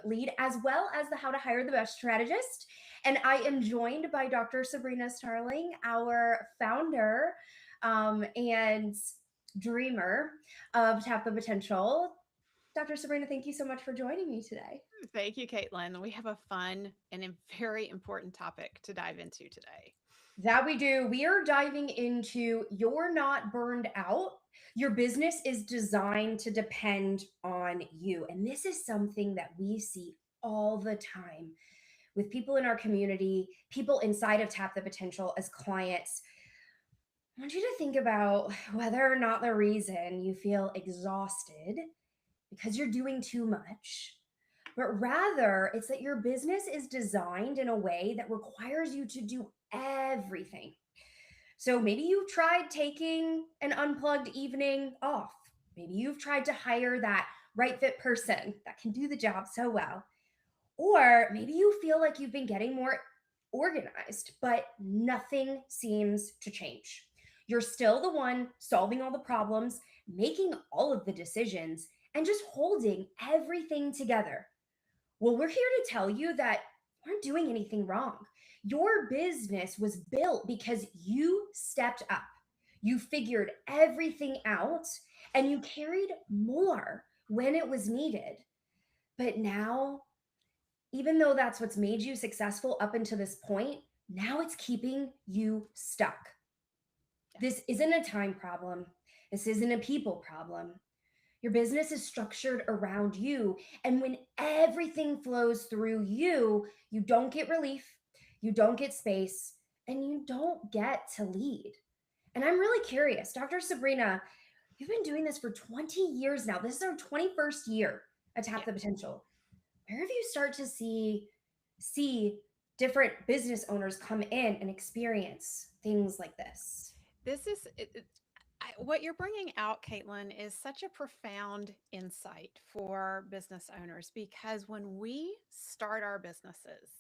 team lead, as well as the How to Hire the Best Strategist. And I am joined by Dr. Sabrina Starling, our founder and dreamer of Tap the Potential. Dr. Sabrina, thank you so much for joining me today. Thank you, Caitlin. We have a fun and a very important topic to dive into today. That we do. We are diving into You're Not Burned Out. Your business is designed to depend on you. And this is something that we see all the time with people in our community, people inside of Tap the Potential as clients. I want you to think about whether or not the reason you feel exhausted because you're doing too much, but rather it's that your business is designed in a way that requires you to do everything. So maybe you've tried taking an unplugged evening off. Maybe you've tried to hire that right fit person that can do the job so well. Or maybe you feel like you've been getting more organized, but nothing seems to change. You're still the one solving all the problems, making all of the decisions, and just holding everything together. Well, we're here to tell you that you aren't doing anything wrong. Your business was built because you stepped up, you figured everything out, and you carried more when it was needed. But now, even though that's what's made you successful up until this point, now it's keeping you stuck. This Yes. isn't a time problem. This isn't a people problem. Your business is structured around you. And when everything flows through you, you don't get relief, you don't get space, and you don't get to lead. And I'm really curious, Dr. Sabrina, you've been doing this for 20 years now. This is our 21st year at Tap Yeah. the Potential. Where have you start to see different business owners come in and experience things like this? This is what you're bringing out, Caitlin, is such a profound insight for business owners because when we start our businesses,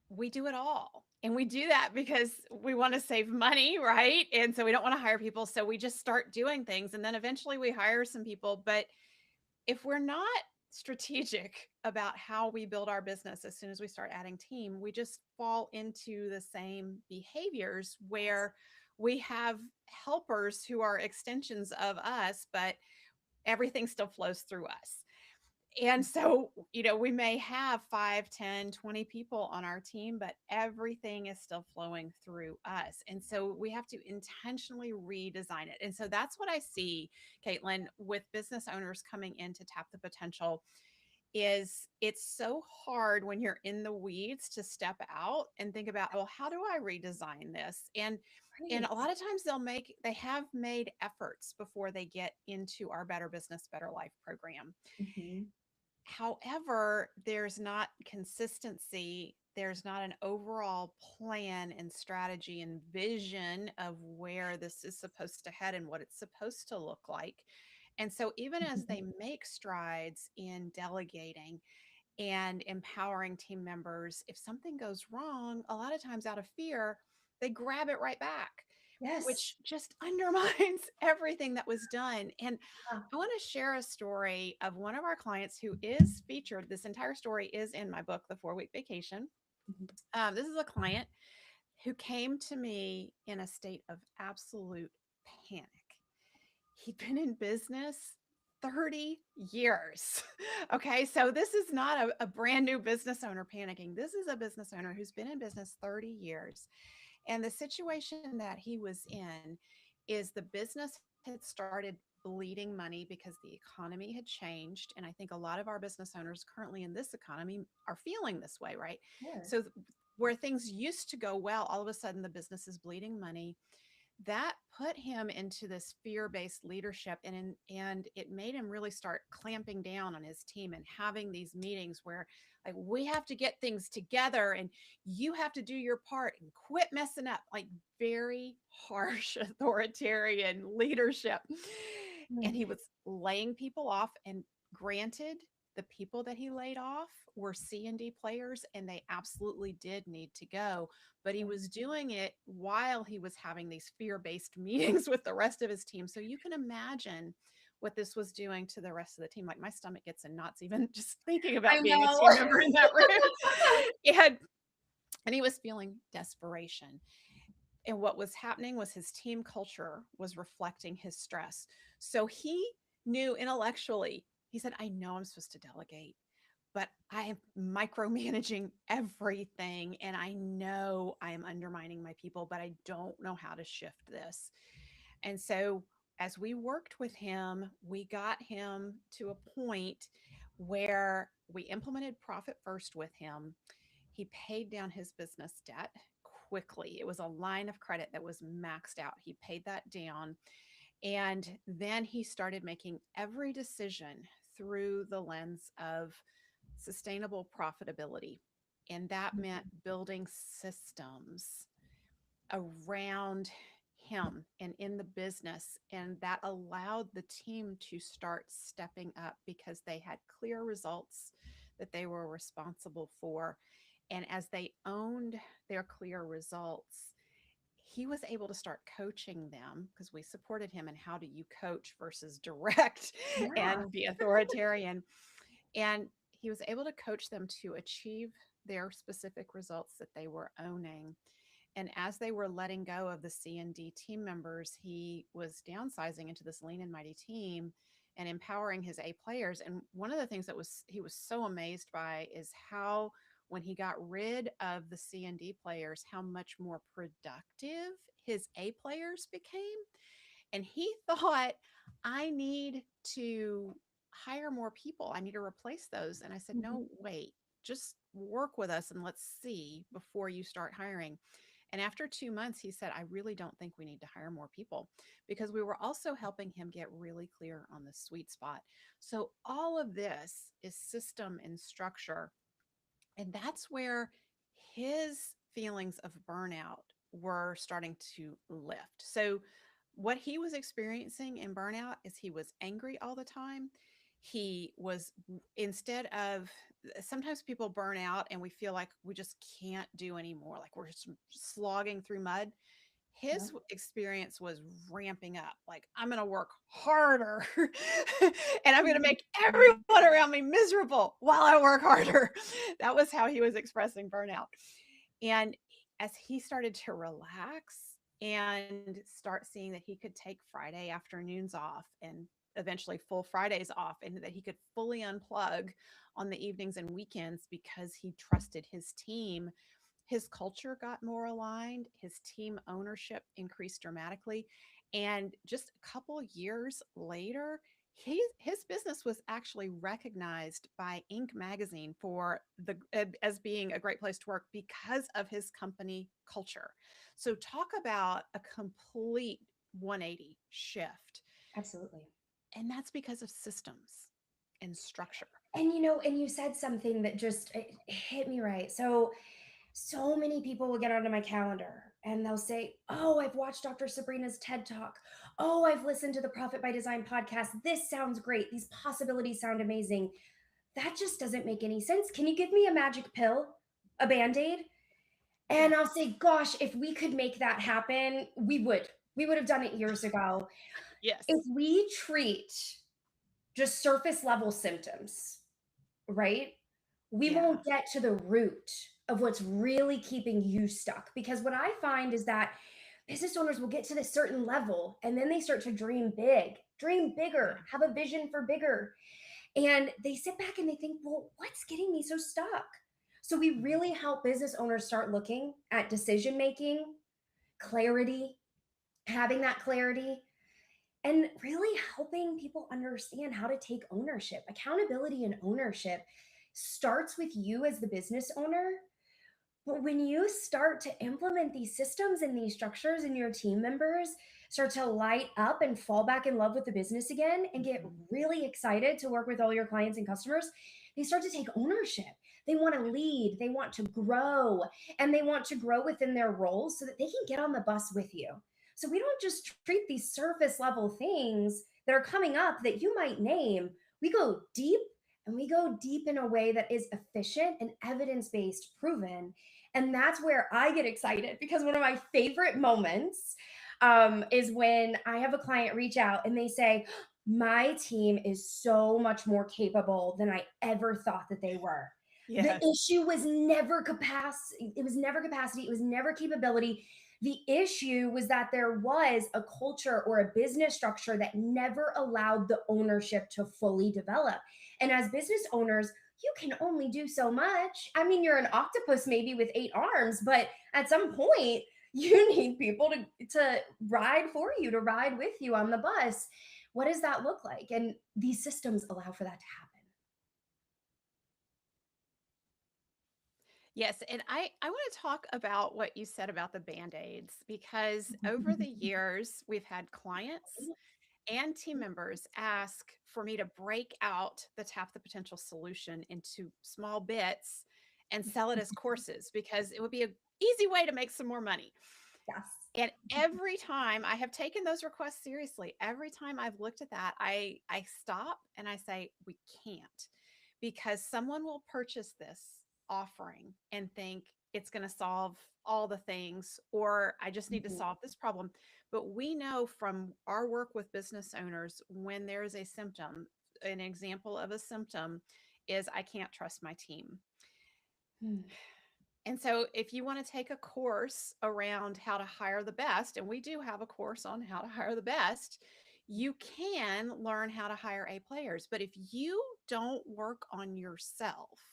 we do it all. And we do that because we want to save money, right? And so we don't want to hire people. So we just start doing things. And then eventually we hire some people. But if we're not strategic about how we build our business as soon as we start adding team, we just fall into the same behaviors where we have helpers who are extensions of us, but everything still flows through us. And so, we may have 5, 10, 20 people on our team, but everything is still flowing through us. And so we have to intentionally redesign it. And so that's what I see, Caitlin, with business owners coming in to tap the potential is it's so hard when you're in the weeds to step out and think about, well, how do I redesign this? And Right. a lot of times they have made efforts before they get into our Better Business, Better Life program. Mhm. However, there's not consistency. There's not an overall plan and strategy and vision of where this is supposed to head and what it's supposed to look like. And so, even as they Mhm. make strides in delegating and empowering team members, if something goes wrong, a lot of times out of fear, they grab it right back, Yes. which just undermines everything that was done. And Yeah. I want to share a story of one of our clients who is featured. This entire story is in my book, The 4 Week Vacation. Mhm. This is a client who came to me in a state of absolute panic. He'd been in business 30 years. Okay. So this is not a brand new business owner panicking. This is a business owner who's been in business 30 years. And the situation that he was in is the business had started bleeding money because the economy had changed. And I think a lot of our business owners currently in this economy are feeling this way, right? Sure. So, where things used to go well, all of a sudden the business is bleeding money. That put him into this fear-based leadership, and it made him really start clamping down on his team and having these meetings where, like, we have to get things together and you have to do your part and quit messing up, like very harsh authoritarian leadership. And Mm. he was laying people off, and granted, the people that he laid off were C&D players and they absolutely did need to go, but he was doing it while he was having these fear-based meetings with the rest of his team. So you can imagine what this was doing to the rest of the team. Like my stomach gets in knots even just thinking I about being a know. team member in that room. And and he was feeling desperation. And what was happening was his team culture was reflecting his stress. So he knew intellectually, he said, I know I'm supposed to delegate, but I am micromanaging everything. And I know I am undermining my people, but I don't know how to shift this. And so as we worked with him, we got him to a point where we implemented profit first with him. He paid down his business debt quickly. It was a line of credit that was maxed out. He paid that down. And then he started making every decision through the lens of sustainable profitability. And that meant building systems around him and in the business. And that allowed the team to start stepping up because they had clear results that they were responsible for. And as they owned their clear results, he was able to start coaching them because we supported him in how do you coach versus direct Yeah. and be authoritarian. And he was able to coach them to achieve their specific results that they were owning. And as they were letting go of the C and D team members, he was downsizing into this lean and mighty team and empowering his A players. And one of the things that was he was so amazed by is how when he got rid of the C and D players, how much more productive his A players became. And he thought, I need to hire more people. I need to replace those. And I said, Mhm. no, wait, just work with us and let's see before you start hiring. And after 2 months, he said, I really don't think we need to hire more people because we were also helping him get really clear on the sweet spot. So, all of this is system and structure. And that's where his feelings of burnout were starting to lift. So, what he was experiencing in burnout is he was angry all the time. He was, instead of, sometimes people burn out and we feel like we just can't do anymore, like we're just slogging through mud. Yeah. His experience was ramping up, like, I'm going to work harder and I'm going to make everyone around me miserable while I work harder. That was how he was expressing burnout. And as he started to relax and start seeing that he could take Friday afternoons off and eventually full Fridays off, and that he could fully unplug on the evenings and weekends because he trusted his team, his culture got more aligned, his team ownership increased dramatically. And just a couple years later, his business was actually recognized by Inc. magazine for the as being a great place to work because of his company culture. So talk about a complete 180 shift. Absolutely. And that's because of systems and structure. And you know, and you said something that just it hit me right. So many people will get onto my calendar and they'll say, "Oh, I've watched Dr. Sabrina's TED Talk. Oh, I've listened to the Profit by Design podcast. This sounds great. These possibilities sound amazing. That just doesn't make any sense. Can you give me a magic pill, a band-aid?" And Yeah. I'll say, "Gosh, if we could make that happen, we would. We would have done it years ago." If Yes. we treat just surface level symptoms, right? We Yeah. won't get to the root of what's really keeping you stuck. Because what I find is that business owners will get to this certain level and then they start to dream big, dream bigger, Yeah. have a vision for bigger. And they sit back and they think, well, what's getting me so stuck? So we Mhm. really help business owners start looking at decision making, clarity, having that clarity, and really helping people understand how to take ownership. Accountability and ownership starts with you as the business owner. But when you start to implement these systems and these structures, and your team members start to light up and fall back in love with the business again and get Mhm. really excited to work with all your clients and customers, they start to take ownership. They want to lead, they want to grow, and they want to grow within their roles so that they can get on the bus with you. So we don't just treat these surface level things that are coming up that you might name. We go deep, and we go deep in a way that is efficient and evidence based, proven. And that's where I get excited, because one of my favorite moments is when I have a client reach out and they say, My team is so much more capable than I ever thought that they were. The Yes. issue was never capacity. It was never capacity. It was never capability. The issue was that there was a culture or a business structure that never allowed the ownership to fully develop. And as business owners, you can only do so much. I mean, you're an octopus maybe with 8 arms, but at some point, you need people to ride for you, to ride with you on the bus. What does that look like? And these systems allow for that to happen. Yes, and I want to talk about what you said about the band-aids because over the years we've had clients and team members ask for me to break out the Tap the Potential solution into small bits and sell it as courses because it would be an easy way to make some more money. Yes. And every time I have taken those requests seriously, every time I've looked at that, I stop and I say, we can't, because someone will purchase this offering and think it's going to solve all the things, or I just need to Mhm. solve this problem. But we know from our work with business owners when there is a symptom, an example of a symptom is I can't trust my team. Hmm. And so, if you want to take a course around how to hire the best, and we do have a course on how to hire the best, you can learn how to hire A players. But if you don't work on yourself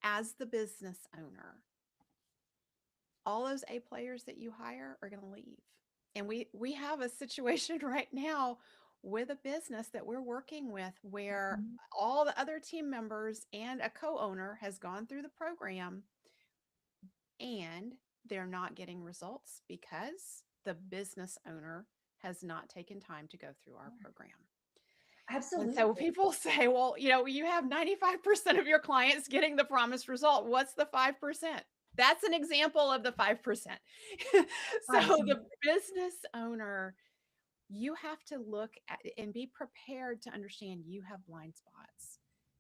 as the business owner, all those A players that you hire are going to leave. And we have a situation right now with a business that we're working with where all the other team members and a co-owner has gone through the program and they're not getting results because the business owner has not taken time to go through our program. And so Absolutely. people say, well, you have 95% of your clients getting the promised result. What's the 5%? That's an example of the 5%. So the Absolutely. business owner, you have to look at and be prepared to understand you have blind spots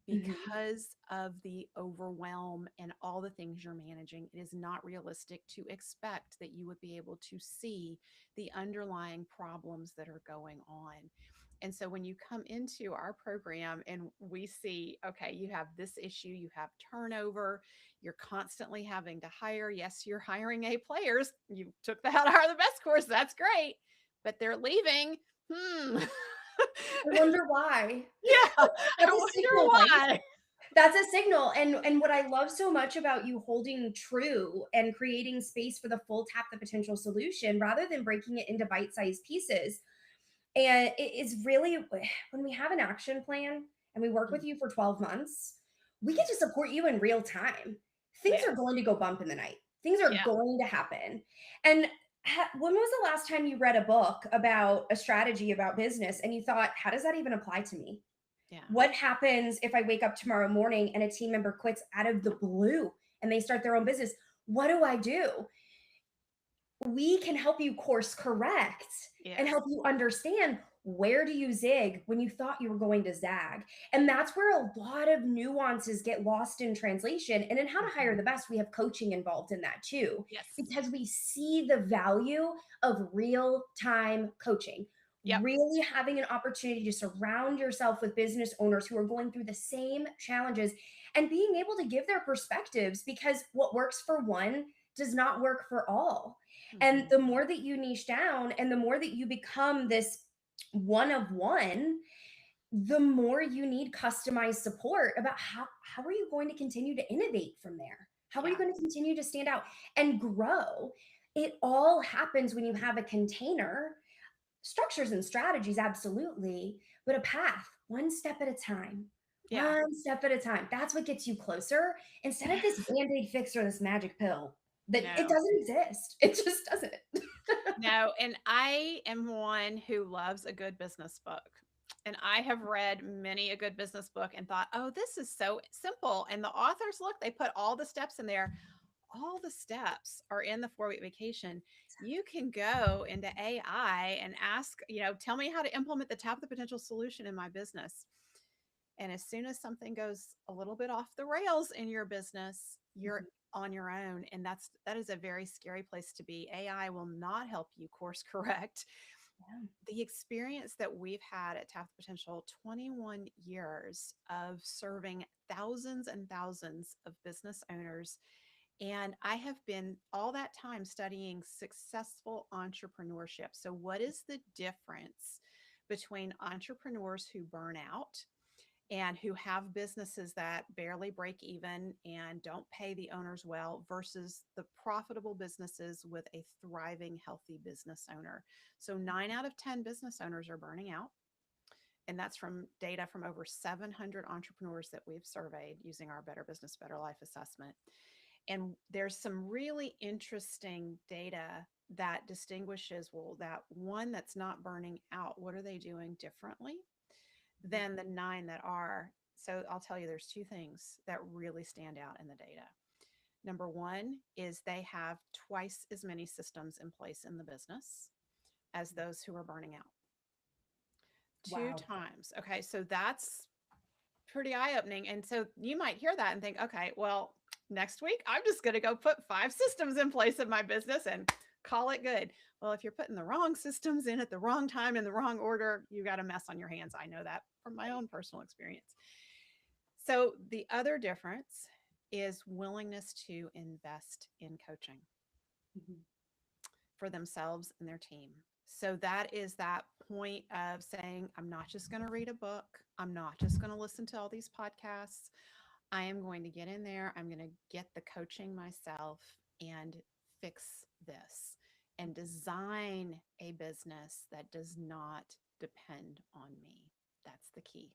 Mhm. because of the overwhelm and all the things you're managing. It is not realistic to expect that you would be able to see the underlying problems that are going on. And so when you come into our program and we see, okay, you have this issue, you have turnover, you're constantly having to hire. Yes, you're hiring A players. You took the How to Hire the Best course. That's great, but they're leaving. Hmm. I wonder why. Yeah, I That's a wonder signal, right? why. That's a signal. And what I love so much about you holding true and creating space for the full tap the potential solution rather than breaking it into bite-sized pieces. And it is really when we have an action plan and we work Mm, with you for 12 months, we get yeah. to support you in real time. Things are Yes. going to go bump in the night. Things are Yeah. going to happen. And when was the last time you read a book about a strategy about business and you thought, how does that even apply to me? Yeah. What happens if I wake up tomorrow morning and a team member quits out of the blue and they start their own business? What do I do? We can help you course correct and Yes. help you understand where do you zig when you thought you were going to zag. And that's where a lot of nuances get lost in translation. And in How to Hire Mhm. the Best, we have coaching involved in that too, Yes. because we see the value of real time coaching. Yep. Really having an opportunity to surround yourself with business owners who are going through the same challenges and being able to give their perspectives, because what works for one does not work for all. And Mhm. the more that you niche down and the more that you become this one of one, the more you need customized support about how are you going to continue to innovate from there? How are you Yeah. going to continue to stand out and grow? It all happens when you have a container, structures and strategies, absolutely, but a path, one step at a time. Yeah. One step at a time. That's what gets you closer instead of this band aid fix or this magic pill that it No. doesn't exist. It just doesn't. No, and I am one who loves a good business book. And I have read many a good business book and thought, "Oh, this is so simple." And the authors, look, they put all the steps in there. All the steps are in the 4-week vacation. You can go into AI and ask, tell me how to implement the Tap the Potential solution in my business. And as soon as something goes a little bit off the rails in your business, you're on your own. And that is a very scary place to be. AI will not help you course correct. Yeah. The experience that we've had at Tap the Potential, 21 years of serving thousands and thousands of business owners. And I have been all that time studying successful entrepreneurship. So, what is the difference between entrepreneurs who burn out and who have businesses that barely break even and don't pay the owners well versus the profitable businesses with a thriving, healthy business owner? So, 9 out of 10 business owners are burning out. And that's from data from over 700 entrepreneurs that we've surveyed using our Better Business, Better Life assessment. And there's some really interesting data that distinguishes, well, that one that's not burning out, what are they doing differently than the 9 that are? So I'll tell you, there's two things that really stand out in the data. Number one is they have twice as many systems in place in the business as those who are burning out. Two Wow. times. Okay, so that's pretty eye opening. And so you might hear that and think, okay, well, next week I'm just going to go put 5 systems in place in my business and call it good. Well, if you're putting the wrong systems in at the wrong time in the wrong order, you got a mess on your hands. I know that from my own personal experience. So the other difference is willingness to invest in coaching Mhm. for themselves and their team. So that is that point of saying, I'm not just going to read a book. I'm not just going to listen to all these podcasts. I am going to get in there. I'm going to get the coaching myself and fix this and design a business that does not depend on me. That's the key.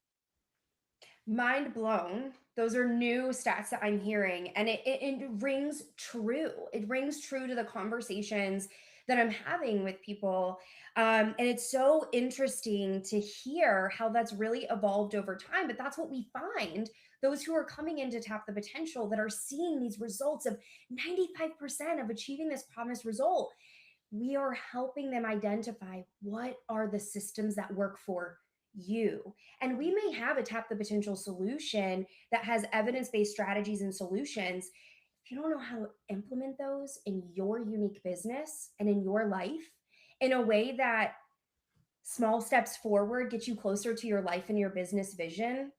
Mind blown. Those are new stats that I'm hearing, and it rings true. It rings true to the conversations that I'm having with people. And it's so interesting to hear how that's really evolved over time. But that's what we find, those who are coming in to Tap the Potential that are seeing these results of 95% of achieving this promised result. We are helping them identify what are the systems that work for you. And we may have a Tap the Potential solution that has evidence based strategies and solutions. If you don't know how to implement those in your unique business and in your life in a way that small steps forward get you closer to your life and your business vision,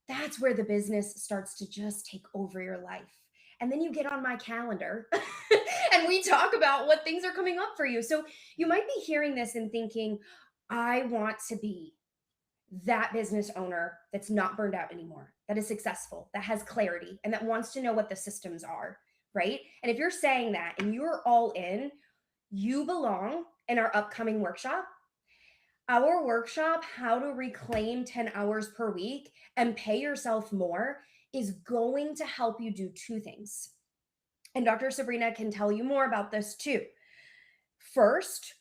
that's where the business starts to just take over your life. And then you get on my calendar and we talk about what things are coming up for you. So you might be hearing this and thinking, I want to be that business owner that's not burned out anymore, that is successful, that has clarity, and that wants to know what the systems are, right? And if you're saying that and you're all in, you belong in our upcoming workshop. Our workshop, How to Reclaim 10 Hours Per Week and Pay Yourself More, is going to help you do two things. And Dr. Sabrina can tell you more about this too. First,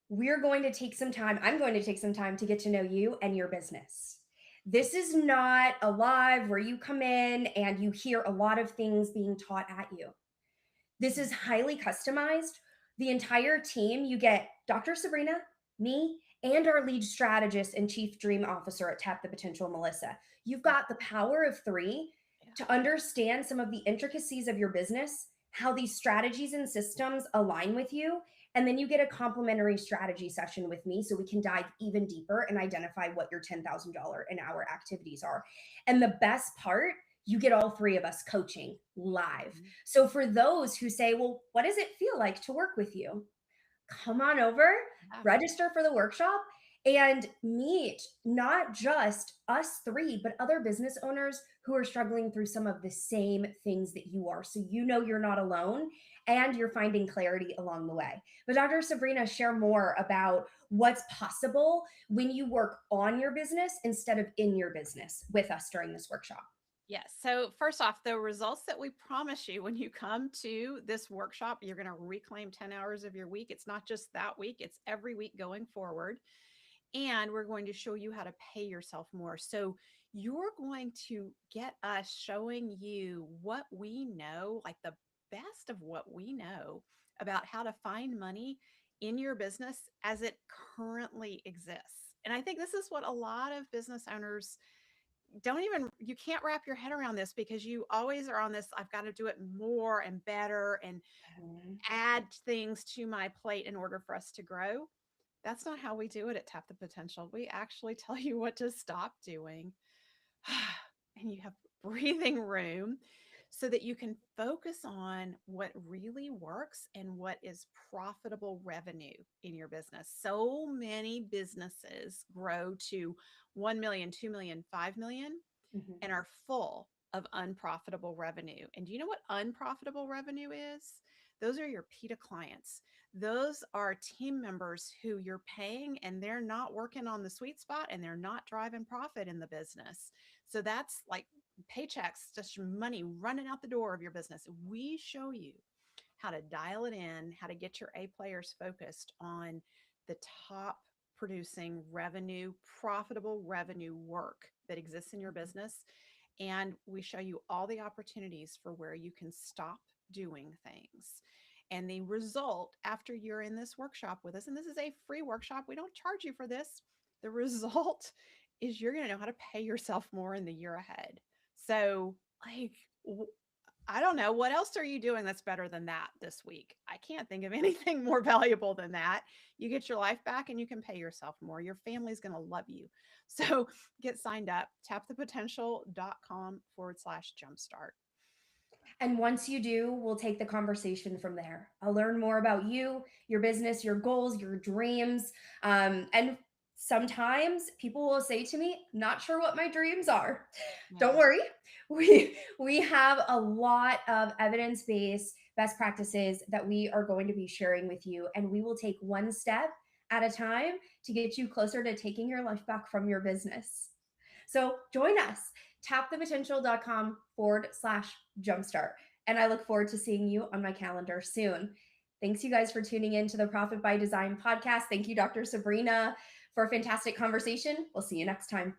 we're going to take some time. I'm going to take some time to get to know you and your business. This is not a live where you come in and you hear a lot of things being taught at you. This is highly customized. The entire team, you get Dr. Sabrina, me, and our lead strategist and chief dream officer at Tap the Potential, Melissa. You've got the power of three Yeah. to understand some of the intricacies of your business, how these strategies and systems align with you. And then you get a complimentary strategy session with me so we can dive even deeper and identify what your $10,000 an hour activities are. And the best part, you get all three of us coaching live. Mhm. So for those who say, well, what does it feel like to work with you? Come on over, Yeah. register for the workshop, and meet not just us three, but other business owners who are struggling through some of the same things that you are. So you know you're not alone and you're finding clarity along the way. But Dr. Sabrina, share more about what's possible when you work on your business instead of in your business with us during this workshop. Yes. So, first off, the results that we promise you when you come to this workshop, you're going to reclaim 10 hours of your week. It's not just that week, it's every week going forward. And we're going to show you how to pay yourself more. So, you're going to get us showing you what we know, like the best of what we know about how to find money in your business as it currently exists. And I think this is what a lot of business owners don't even, you can't wrap your head around this because you always are on this, I've got to do it more and better and Mhm. add things to my plate in order for us to grow. That's not how we do it at Tap the Potential. We actually tell you what to stop doing. And you have breathing room so that you can focus on what really works and what is profitable revenue in your business. So many businesses grow to 1 million, 2 million, 5 million Mhm. and are full of unprofitable revenue. And do you know what unprofitable revenue is? Those are your PETA clients. Those are team members who you're paying and they're not working on the sweet spot and they're not driving profit in the business. So that's like paychecks, just money running out the door of your business. We show you how to dial it in, how to get your A players focused on the top producing revenue, profitable revenue work that exists in your business. And we show you all the opportunities for where you can stop doing things. And the result after you're in this workshop with us, and this is a free workshop, we don't charge you for this. The result is you're going to know how to pay yourself more in the year ahead. So, like, I don't know. What else are you doing that's better than that this week? I can't think of anything more valuable than that. You get your life back and you can pay yourself more. Your family's going to love you. So get signed up, tapthepotential.com/jumpstart. And once you do, we'll take the conversation from there. I'll learn more about you, your business, your goals, your dreams. And sometimes people will say to me, not sure what my dreams are. Don't Yeah. worry. We have a lot of evidence-based best practices that we are going to be sharing with you. And we will take one step at a time to get you closer to taking your life back from your business. So join us, tapthepotential.com/jumpstart. And I look forward to seeing you on my calendar soon. Thanks, you guys, for tuning in to the Profit by Design podcast. Thank you, Dr. Sabrina, for a fantastic conversation. We'll see you next time.